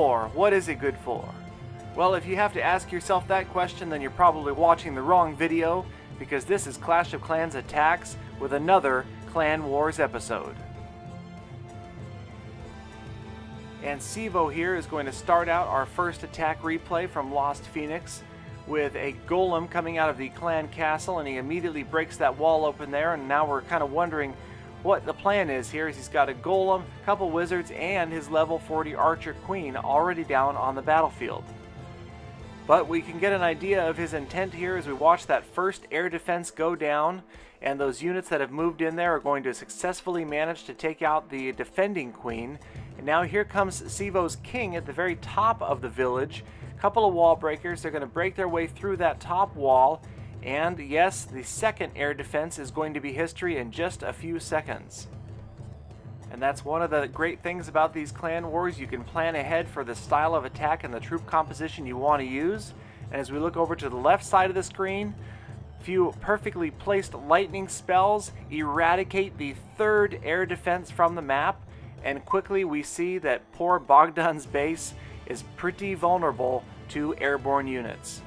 for? What is it good for? Well, if you have to ask yourself that question, then you're probably watching the wrong video, because this is Clash of Clans Attacks with another Clan Wars episode. And Sivo here is going to start out our first attack replay from Lost Phoenix with a golem coming out of the clan castle, and he immediately breaks that wall open there, and now we're kind of wondering what the plan is here. He's got a golem, a couple wizards, and his level 40 archer queen already down on the battlefield. But we can get an idea of his intent here as we watch that first air defense go down, and those units that have moved in there are going to successfully manage to take out the defending queen. And now here comes Sivo's king at the very top of the village. A couple of wall breakers. They're going to break their way through that top wall, and yes, the second air defense is going to be history in just a few seconds. And that's one of the great things about these clan wars. You can plan ahead for the style of attack and the troop composition you want to use. And as we look over to the left side of the screen, a few perfectly placed lightning spells eradicate the third air defense from the map, and quickly we see that poor Bogdan's base is pretty vulnerable to airborne units.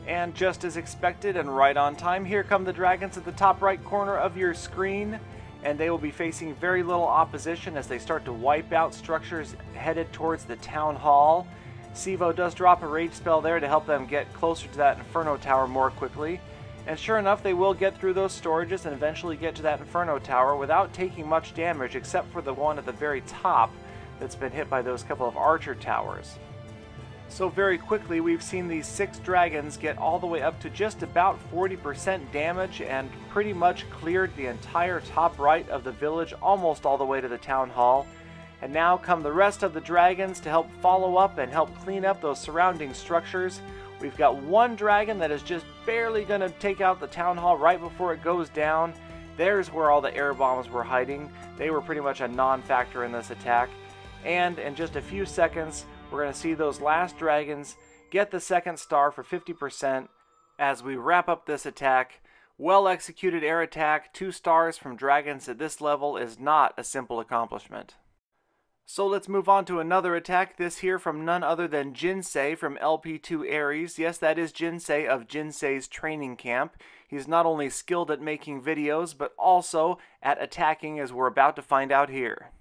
And just as expected and right on time, here come the dragons at the top right corner of your screen, and they will be facing very little opposition as they start to wipe out structures headed towards the town hall. Sivo does drop a rage spell there to help them get closer to that inferno tower more quickly, and sure enough, they will get through those storages and eventually get to that inferno tower without taking much damage, except for the one at the very top that's been hit by those couple of archer towers. So very quickly we've seen these 6 dragons get all the way up to just about 40% damage and pretty much cleared the entire top right of the village, almost all the way to the town hall. And now come the rest of the dragons to help follow up and help clean up those surrounding structures. We've got one dragon that is just barely going to take out the town hall right before it goes down. There's where all the air bombs were hiding. They were pretty much a non-factor in this attack. And in just a few seconds, we're going to see those last dragons get the second star for 50% as we wrap up this attack. Well executed air attack, 2 stars from dragons at this level is not a simple accomplishment. So let's move on to another attack, this here from none other than Jinsei from LP2 Ares. Yes, that is Jinsei of Jinsei's training camp. He's not only skilled at making videos, but also at attacking, as we're about to find out here.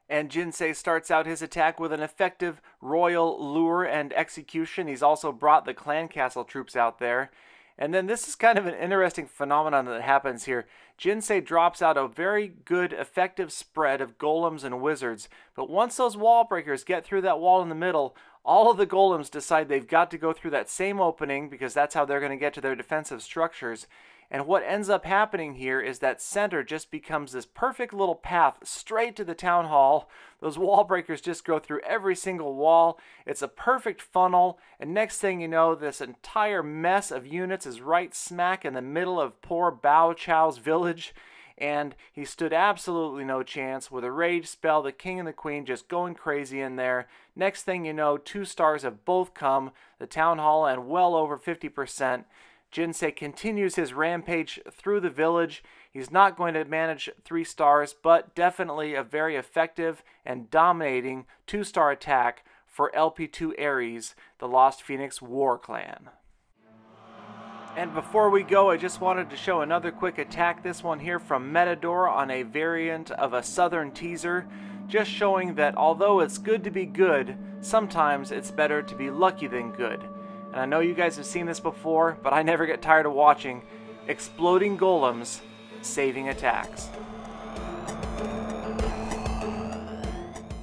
And Jinsei starts out his attack with an effective royal lure and execution. He's also brought the clan castle troops out there. And then this is kind of an interesting phenomenon that happens here. Jinsei drops out a very good, effective spread of golems and wizards. But once those wall breakers get through that wall in the middle, all of the golems decide they've got to go through that same opening because that's how they're going to get to their defensive structures. And what ends up happening here is that center just becomes this perfect little path straight to the town hall. Those wall breakers just go through every single wall. It's a perfect funnel, and next thing you know, this entire mess of units is right smack in the middle of poor Bao Chow's village, and he stood absolutely no chance with a rage spell, the king and the queen just going crazy in there. Next thing you know, 2 stars have both come, the town hall, and well over 50%. Jinsei continues his rampage through the village. He's not going to manage 3 stars, but definitely a very effective and dominating 2-star attack for LP2 Ares, the Lost Phoenix War Clan. And before we go, I just wanted to show another quick attack, this one here from Metador on a variant of a Southern Teaser, just showing that although it's good to be good, sometimes it's better to be lucky than good. And I know you guys have seen this before, but I never get tired of watching exploding golems saving attacks.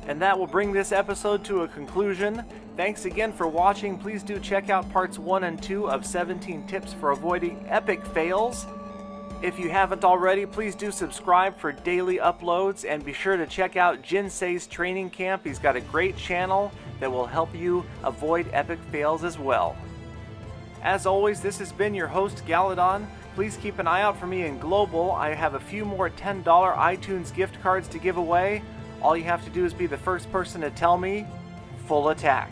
And that will bring this episode to a conclusion. Thanks again for watching. Please do check out parts 1 and 2 of 17 tips for avoiding epic fails. If you haven't already, please do subscribe for daily uploads, and be sure to check out Jinsei's training camp. He's got a great channel that will help you avoid epic fails as well. As always, this has been your host, Galadon. Please keep an eye out for me in Global. I have a few more $10 iTunes gift cards to give away. All you have to do is be the first person to tell me, full attack.